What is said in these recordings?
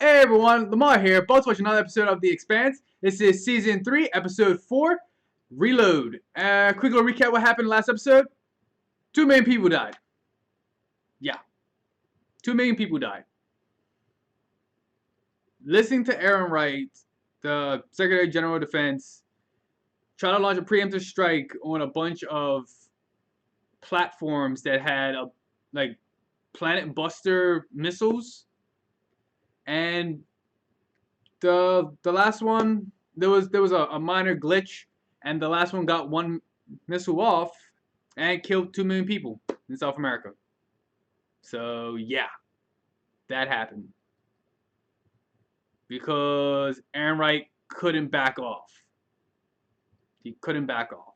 Hey everyone, Lamar here. Both watching another episode of The Expanse. This is Season 3, Episode 4, Reload. Quick little recap what happened last episode. 2 million people died. Yeah, 2 million people died. Listening to Aaron Wright, the Secretary General of Defense, try to launch a preemptive strike on a bunch of platforms that had like planet buster missiles. And the last one, there was a minor glitch, and the last one got one missile off and killed 2 million people in South America. So yeah, that happened because Aaron Wright couldn't back off. He couldn't back off,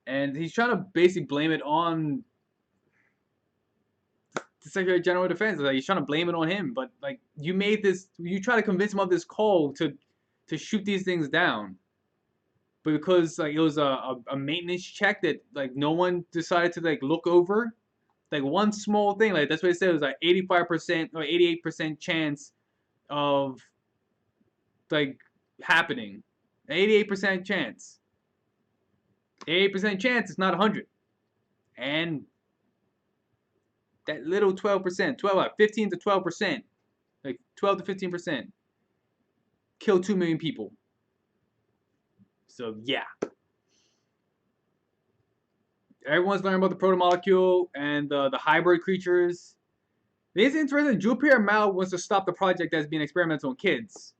and he's trying to basically blame it on the Secretary General of Defense. Like, he's trying to blame it on him, but like you try to convince him of this call to shoot these things down, but because like it was a maintenance check that like no one decided to like look over, like one small thing, like that's what it said, it was like 85% or 88% chance of like happening. 88% chance. 88% chance is not 100. And that little 12%, 15 to 12%, like 12 to 15%, killed 2 million people. So yeah. Everyone's learning about the Protmolecule and the hybrid creatures. It is interesting. Jupiter Mal wants to stop the project that's being experimented on kids,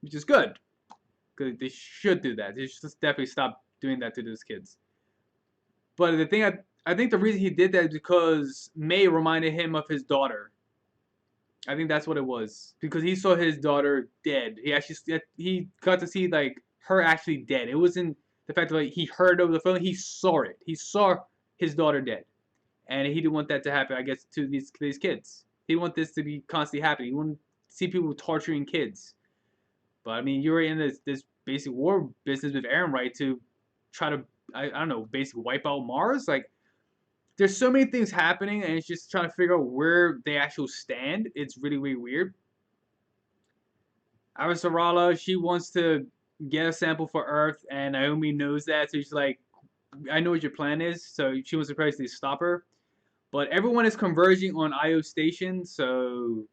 which is good. Because they should do that. They should definitely stop doing that to those kids. But the thing, I think the reason he did that is because May reminded him of his daughter. I think that's what it was. Because he saw his daughter dead. He got to see like her actually dead. It wasn't the fact that like, he heard over the phone. He saw it. He saw his daughter dead, and he didn't want that to happen. I guess to these kids. He didn't want this to be constantly happening. He wouldn't see people torturing kids. But I mean, you were in this basic war business with Aaron Wright to try to I don't know, basically wipe out Mars. Like, there's so many things happening, and it's just trying to figure out where they actually stand. It's really, really weird. Avasarala, she wants to get a sample for Earth, and Naomi knows that, so she's like, I know what your plan is, so she wants to basically stop her. But everyone is converging on Io Station, so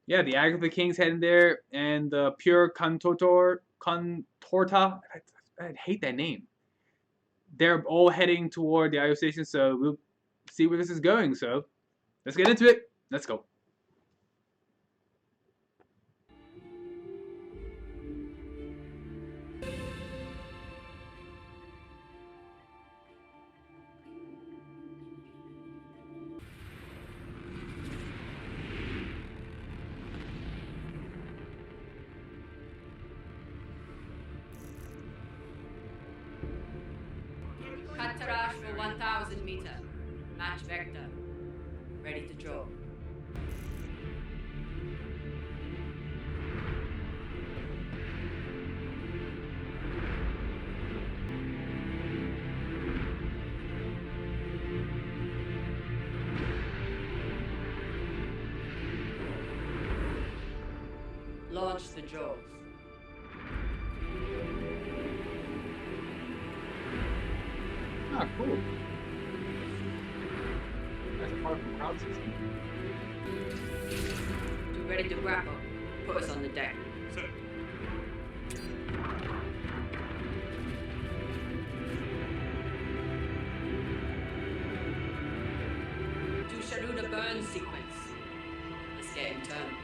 yeah, the Agatha King's heading there, and the Pure Contorta, I hate that name. They're all heading toward the Io Station, so we'll see where this is going. So let's get into it. Let's go. Cut Tarash for 1000 meter. Match vector. Ready to draw. Launch the jaws. Ah, cool. That's a part of the crowd system. You ready to grapple? Put us on the deck. Sir. Do Sharuda burn sequence. Let's get him turned.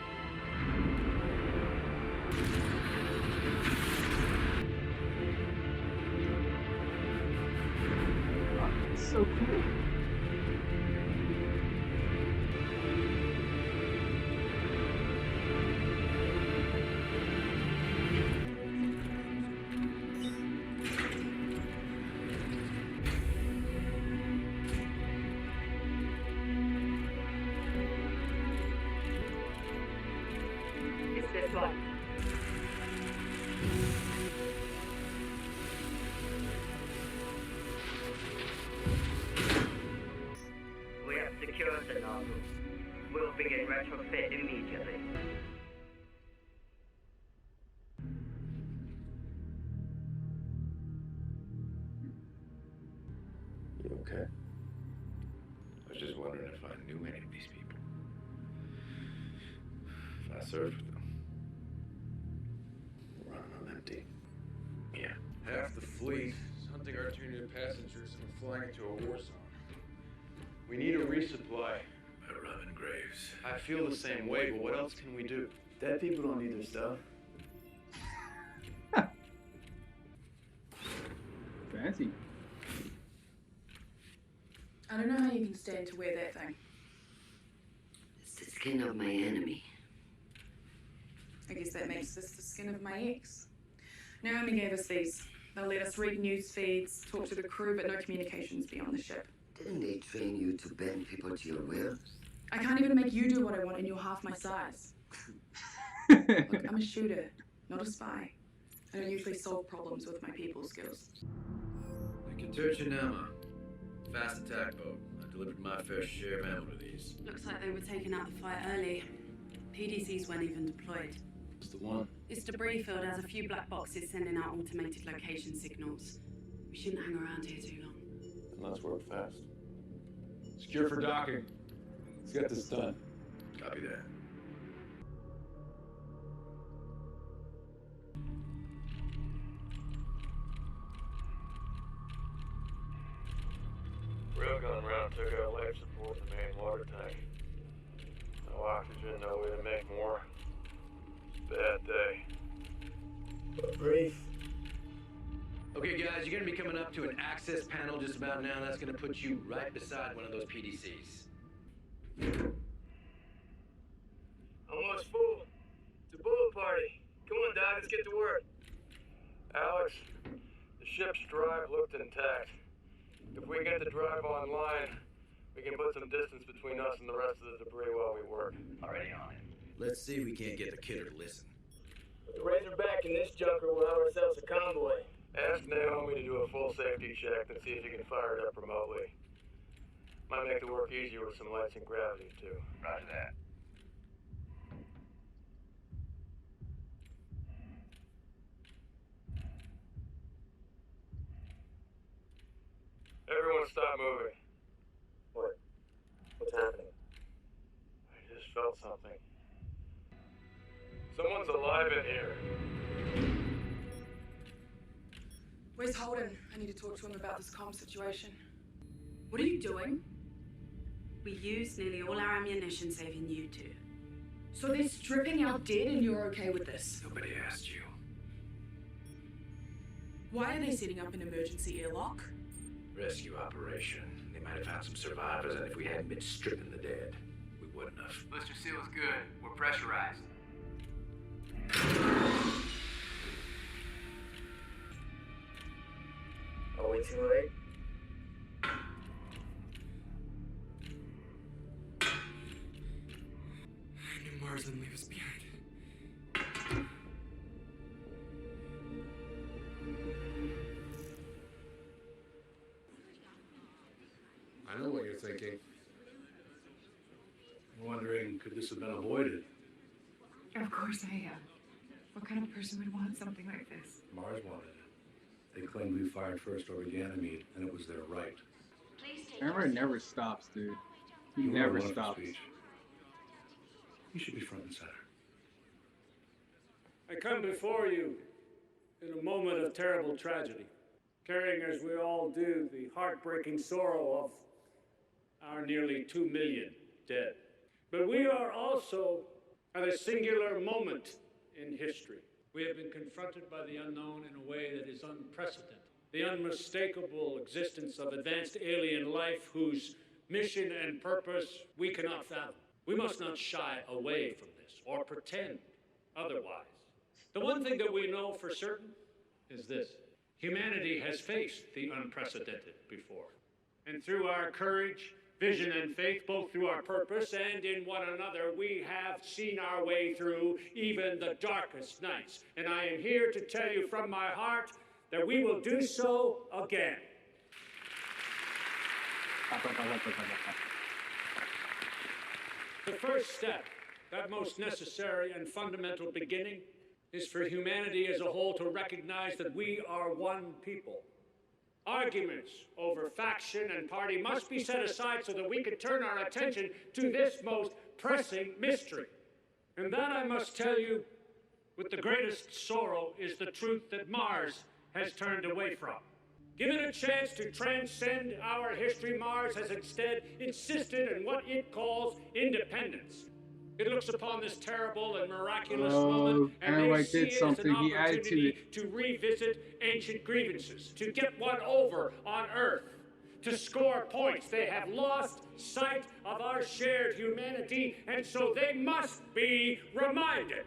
It's so cool. It's this one. We have secured the nozzles. We'll begin retrofit immediately. You okay? I was just wondering if I knew any of these people. If I served with them. Running on empty. Yeah. Half the fleet is hunting Artunian passengers and flying into a war zone. We need a resupply. Rubbing graves. I feel the same way, but what else can we do? Dead people don't need their stuff. Fancy. I don't know how you can stand to wear that thing. It's the skin of my enemy. I guess that makes this the skin of my ex. Naomi gave us these. They'll let us read news feeds, talk to the crew, but no communications beyond the ship. Didn't they train you to bend people to your will? I can't even make you do what I want and you're half my size. Look, I'm a shooter, not a spy. I don't usually solve problems with my people skills. Nama. Fast attack boat. I delivered my fair share of ammo to these. Looks like they were taking out the fight early. PDCs weren't even deployed. It's the one. This debris field has a few black boxes sending out automated location signals. We shouldn't hang around here too long. And let's work fast. Secure for docking. Let's get this done. Copy that. Railgun round took out life support in the main water tank. No oxygen, no way to make more. Bad day. Brief. Okay, guys, you're gonna be coming up to an access panel just about now. That's gonna put you right beside one of those PDCs. Almost full. It's a bullet party. Come on, Doc, let's get to work. Alex, the ship's drive looked intact. If we get the drive online, we can put some distance between us and the rest of the debris while we work. Already on it. Let's see if we can't get the killer to listen. With the Razorback and this junker, we'll have ourselves a convoy. Ask Naomi to do a full safety check and see if you can fire it up remotely. Might make the work easier with some lights and gravity, too. Roger that. Everyone stop moving. What? What's happening? I just felt something. Someone's alive in here. Where's Holden? I need to talk to him about this comm situation. What are you doing? We used nearly all our ammunition saving you two. So they're stripping out dead and you're okay with this? Nobody asked you. Why are they setting up an emergency airlock? Rescue operation. They might have found some survivors, and if we hadn't been stripping the dead, we wouldn't have. Blister seal's good. We're pressurized. Are we too late? I knew Mars wouldn't leave us behind. I know what you're thinking. I'm wondering, could this have been avoided? Of course I am. What kind of person would want something like this? Mars wanted it. They claimed we fired first over Ganymede, and it was their right. Camera never stops, dude. He You never were one for stops. speech. You should be front and center. I come before you in a moment of terrible tragedy, carrying as we all do the heartbreaking sorrow of our nearly 2 million dead. But we are also at a singular moment in history. We have been confronted by the unknown in a way that is unprecedented. The unmistakable existence of advanced alien life whose mission and purpose we cannot fathom. We must not shy away from this or pretend otherwise. The one thing that we know for certain is this: humanity has faced the unprecedented before. And through our courage, vision, and faith, both through our purpose and in one another, we have seen our way through even the darkest nights. And I am here to tell you from my heart that we will do so again. The first step, that most necessary and fundamental beginning, is for humanity as a whole to recognize that we are one people. Arguments over faction and party must be set aside so that we can turn our attention to this most pressing mystery. And that, I must tell you, with the greatest sorrow, is the truth that Mars has turned away from. Given a chance to transcend our history, Mars has instead insisted on what it calls independence. It looks upon this terrible and miraculous moment and they see it as an opportunity to revisit ancient grievances, to get one over on Earth, to score points. They have lost sight of our shared humanity, and so they must be reminded.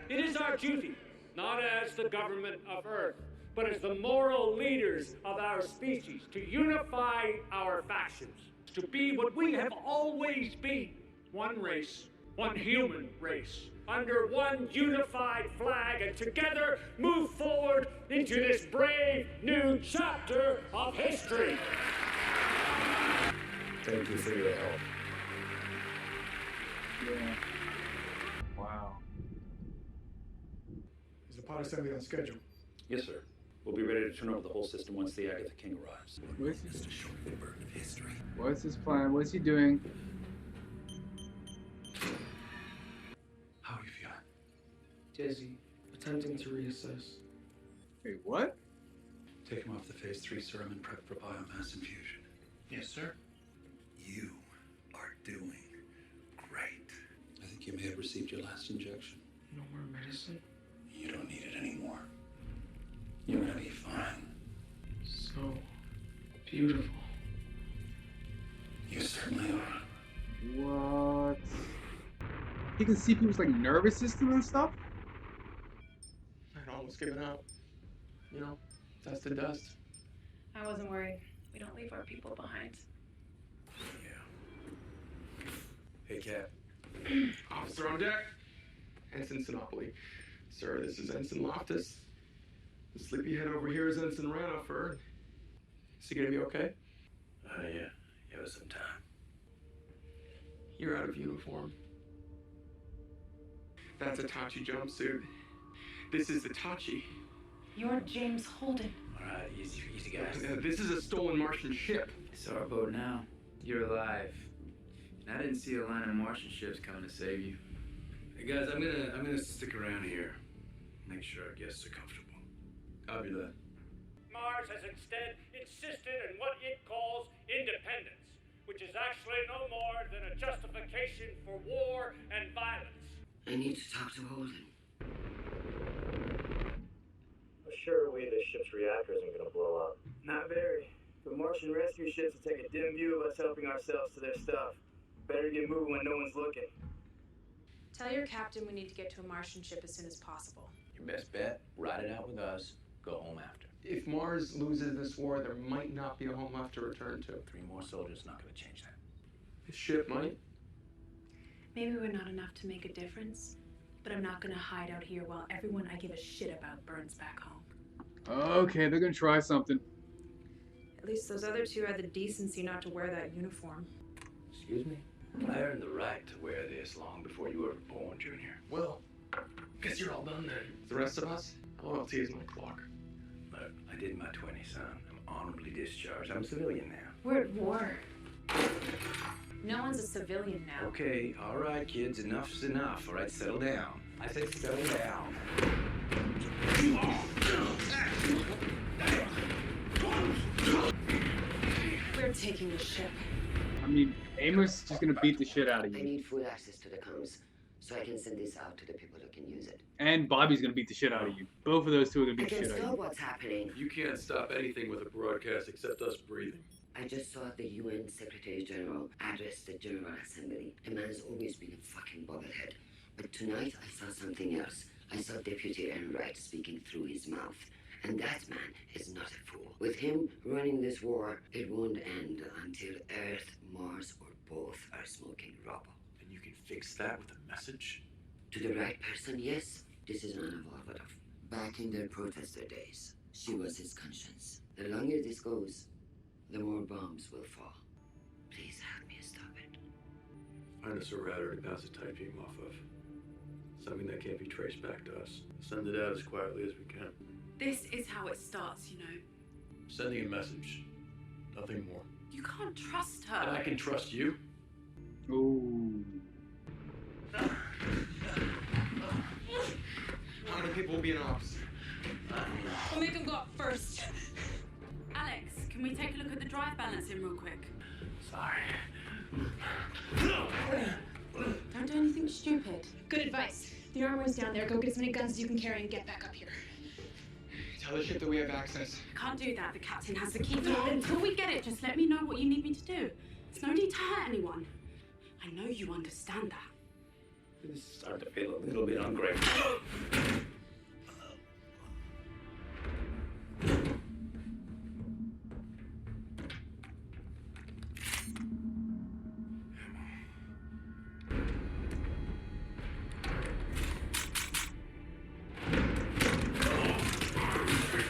It is our duty, not as the government of Earth, but as the moral leaders of our species, to unify our factions, to be what we have always been, one race, one human race, under one unified flag, and together move forward into this brave new chapter of history. Thank you for your help. Yeah. Wow. Is the pod assembly on schedule? Yes, sir. We'll be ready to turn over the whole system once the Agatha King arrives. Just to shorten the burden of history. What's his plan? What's he doing? How are you feeling? Dizzy, attempting to reassess. Wait, what? Take him off the phase 3 serum and prep for biomass infusion. Yes, sir. You are doing great. I think you may have received your last injection. No more medicine? You don't need it anymore. You're gonna be fine. So beautiful. You certainly are. What? He can see people's like nervous system and stuff? I'd almost given up. You know, dust to dust. I wasn't worried. We don't leave our people behind. Yeah. Hey, Cap. Officer on deck. Ensign Sinopoli. Sir, this is Ensign Loftus. The sleepyhead over here is Ensign Ranofer. Is he gonna be okay? Yeah. Give us some time. You're out of uniform. That's a Tachi jumpsuit. This is the Tachi. You're James Holden. All right, easy, guys. This is a stolen Martian ship. It's our boat now. You're alive. And I didn't see a line of Martian ships coming to save you. Hey, guys, I'm gonna stick around here. Make sure our guests are comfortable. Copy that. Mars has instead insisted on what it calls independence, which is actually no more than a justification for war and violence. I need to talk to Holden. Surely this ship's reactor isn't gonna blow up. Not very. The Martian rescue ships will take a dim view of us helping ourselves to their stuff. Better get moving when no one's looking. Tell your captain we need to get to a Martian ship as soon as possible. Your best bet, ride it out with us, go home after. If Mars loses this war, there might not be a home left to return to. 3 more soldiers, not gonna change that. The ship might. Maybe we're not enough to make a difference, but I'm not gonna hide out here while everyone I give a shit about burns back home. Okay, they're gonna try something. At least those other two had the decency not to wear that uniform. Excuse me? I earned the right to wear this long before you were born, Junior. Well, guess you're all done then. The rest of us, loyalty is my clock. Look, I did my 20, son. I'm honorably discharged. I'm a civilian now. We're at war. No one's a civilian now. Okay, all right, kids. Enough's enough. All right, settle down. I said settle down. We're taking the ship. I mean, Amos just gonna beat the shit out of I you. need full access to the comms, so I can send this out to the people who can use it. And Bobby's gonna beat the shit out of you. Both of those two are gonna I beat the can shit out of stop you. what's happening. You can't stop anything with a broadcast except us breathing. I just saw the UN Secretary General address the General Assembly. The man's always been a fucking bobblehead. But tonight I saw something else. I saw Deputy Enright speaking through his mouth. And that man is not a fool. With him running this war, it won't end until Earth, Mars, or both are smoking rubble. And you can fix that with a message? To the right person, yes. This is Anna Volvodov. Back in their protester days, she was his conscience. The longer this goes, the more bombs will fall. Please help me stop it. Find us a router to bounce a type beam off of. Something that can't be traced back to us. Send it out as quietly as we can. This is how it starts, you know. Sending a message. Nothing more. You can't trust her. And I can trust you? Ooh. How many people will be in ops? We'll make them go up first. Alex, can we take a look at the drive balancing real quick? Sorry. Don't do anything stupid. Good advice. The armor's down there. Go get as many guns as you can carry and get back up here. Tell the ship that we have access. Can't do that. The captain has the key to it. Until we get it, just let me know what you need me to do. There's no need to hurt anyone. I know you understand that. This is starting to feel a little bit ungrateful.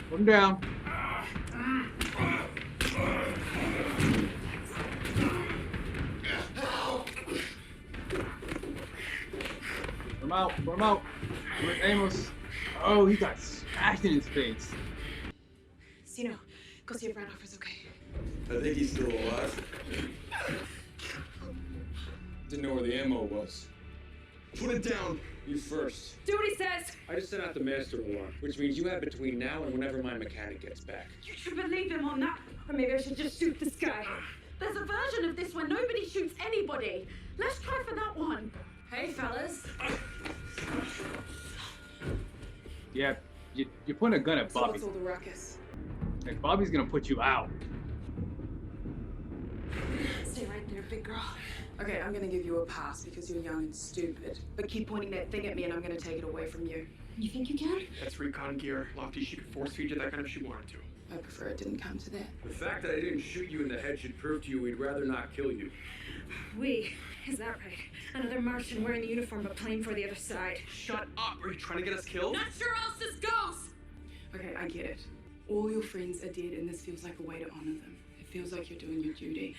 Put him down. Put him out. Put him out. Where's Amos? Oh, he got smashed in his face. Sino, go see if Randolph okay. I think he's still alive. Didn't know where the ammo was. Put it down. You first. Do what he says! I just sent out the master alarm, which means you have between now and whenever my mechanic gets back. You should believe him on that. Or maybe I should just shoot this guy. There's a version of this where nobody shoots anybody. Let's try for that one. Hey, fellas. Yeah, you're putting a gun at So Bobbie. what's all the ruckus? Like, Bobby's gonna put you out. Stay right there, big girl. Okay, I'm gonna give you a pass because you're young and stupid. But keep pointing that thing at me and I'm gonna take it away from you. You think you can? That's recon gear. Lofty, she could force feed you that kind if she wanted to. I prefer it didn't come to that. The fact that I didn't shoot you in the head should prove to you we'd rather not kill you. Is that right? Another Martian wearing the uniform but playing for the other side. Shut up! Are you trying to get us killed? Not sure how else this goes! Okay, I get it. All your friends are dead and this feels like a way to honor them. It feels like you're doing your duty.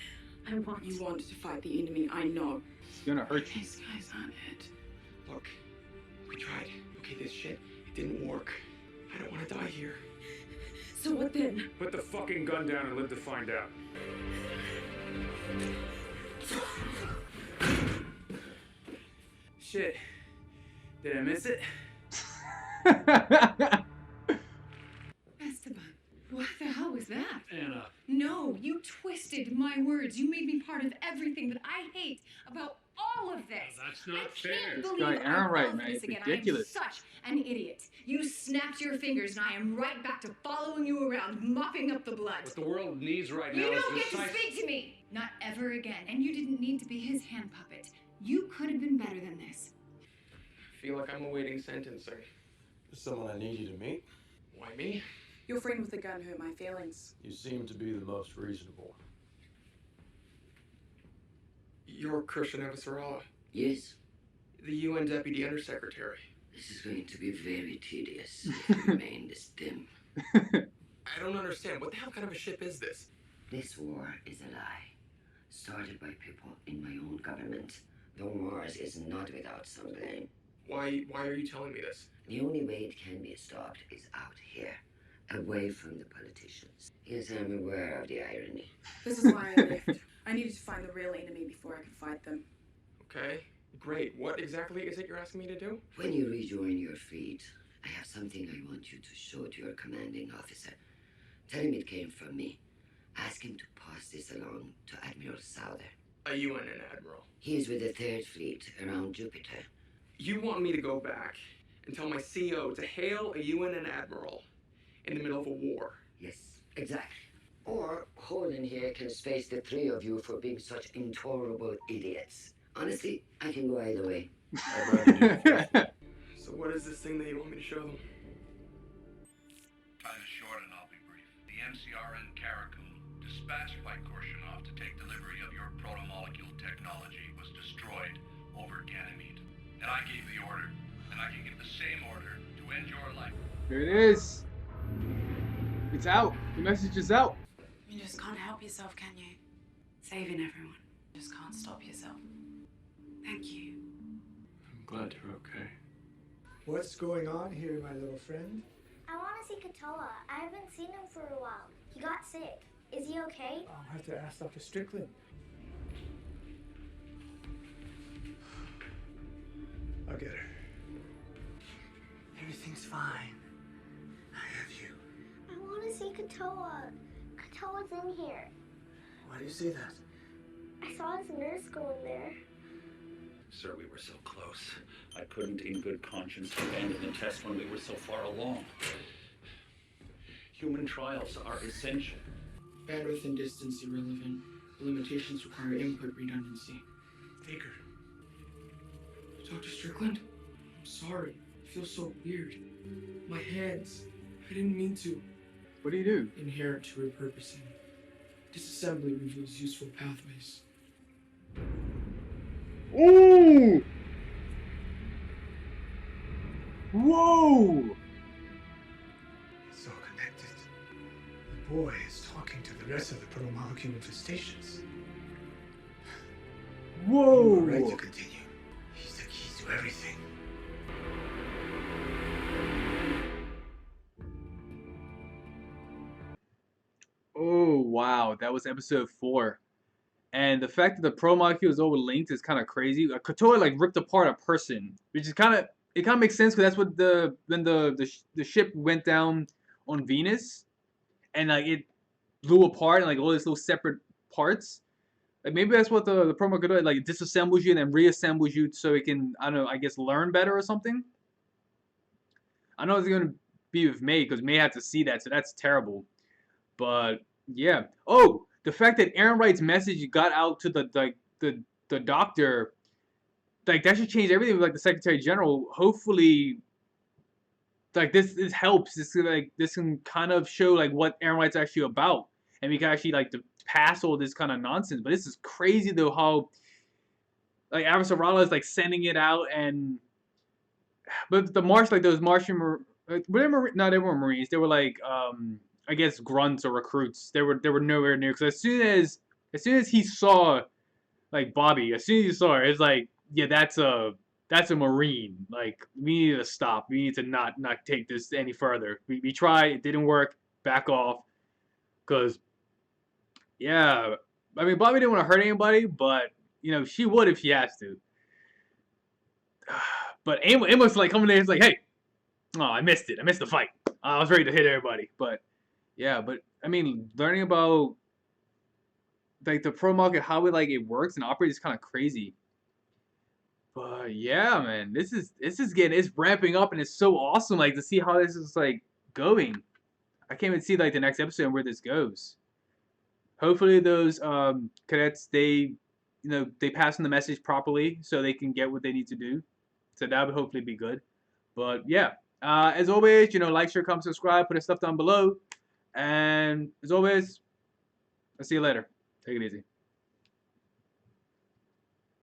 You want to fight the enemy, I know. It's gonna hurt you. These guys aren't it. Look, we tried. Okay, this shit, it didn't work. I don't want to die here. So what then? Put the fucking gun down and live to find out. Shit. Did I miss it? Esteban, what the hell was that? Anna. No, you twisted my words. You made me part of everything that I hate about all of this. That's not I fair. can't This believe guy I'm Aaron right, all man. this It's again. ridiculous. I am such an idiot. You snapped your fingers and I am right back to following you around, mopping up the blood. What the world needs right now You is don't get to decisive- speak to me! Not ever again. And you didn't need to be his hand puppet. You could have been better than this. I feel like I'm awaiting sentencing. There's someone I need you to meet. Why me? Your friend with the gun hurt my feelings. You seem to be the most reasonable. You're Christian Avasarala, Yes, the UN Deputy Undersecretary. this is going to be very tedious if you remain this dim. I don't understand. What the hell kind of a ship is this? This war is a lie, started by people in my own government. The wars is not without some blame. Why are you telling me this? The only way it can be stopped is out here, away from the politicians. Yes, I'm aware of the irony. This is why I left. I needed to find the real enemy before I could fight them. Okay, great. What exactly is it you're asking me to do? When you rejoin your fleet, I have something I want you to show to your commanding officer. Tell him it came from me. Ask him to pass this along to Admiral Souther. A UN admiral. He is with the Third Fleet around Jupiter. You want me to go back and tell my CO to hail a UN admiral in the middle of a war? Yes, exactly. Or Holden here can space the three of you for being such intolerable idiots. Honestly, I can go either way. So what is this thing that you want me to show them? Time is short and I'll be brief. The MCRN Caracoon, dispatched by Korshunov to take delivery of your protomolecule technology, was destroyed over Ganymede. And I gave the order, and I can give the same order to end your life. Here it is. It's out. The message is out. You just can't help yourself, can you? Saving everyone. Just can't stop yourself. Thank you. I'm glad you're okay. What's going on here, my little friend? I want to see Katoa. I haven't seen him for a while. He got sick. Is he okay? I'll have to ask Dr. Strickland. I'll get her. Everything's fine. I have you. I want to see Katoa. Katoa's in here. Why do you say that? I saw his nurse go in there. Sir, we were so close. I couldn't in good conscience abandon the test when we were so far along. Human trials are essential. Bandwidth and distance irrelevant. The limitations require input redundancy. Take her. Dr. Strickland? I'm sorry. It feels so weird. My hands. I didn't mean to. What do you do? Inherent to repurposing. Disassembly reveals useful pathways. Ooh! Whoa! It's all connected. The boy is talking to the rest of the protomolecule infestations. Whoa! You were right to continue. He's the key to everything. Oh, wow. That was episode 4. And the fact that the promolecule is overlinked is kind of crazy. Katoa like ripped apart a person, which is kind of makes sense because that's what when the ship went down on Venus, and like it blew apart and like all these little separate parts. Like maybe that's what the promo could do. Like it disassembles you and then reassembles you so it can, I don't know, I guess learn better or something. I know it's gonna be with May because May had to see that, so that's terrible. But yeah. Oh, the fact that Aaron Wright's message got out to the doctor, like that should change everything with like the Secretary General. Hopefully, like this helps. This can kind of show like what Aaron Wright's actually about, and we can actually like pass all this kind of nonsense. But this is crazy though how like Avasarala is like sending it out, and but the those Martian they weren't Marines. They were like I guess grunts or recruits. They were nowhere near, because as soon as he saw like Bobbie, as soon as he saw her, it's like, yeah, that's a Marine. Like we need to stop. We need to not take this any further. We tried, it didn't work. Back off. Cause yeah, I mean Bobbie didn't want to hurt anybody, but you know she would if she has to. But Amos like coming in, it's like, hey, oh I missed it. I missed the fight. I was ready to hit everybody, but. Yeah, but I mean, learning about like the pro market, how it works and operates is kind of crazy. But yeah, man, it's ramping up and it's so awesome, like to see how this is like going. I can't even see like the next episode and where this goes. Hopefully those cadets they pass on the message properly so they can get what they need to do. So that would hopefully be good. But yeah, as always, like, share, comment, subscribe, put stuff down below. And as always, I'll see you later. Take it easy.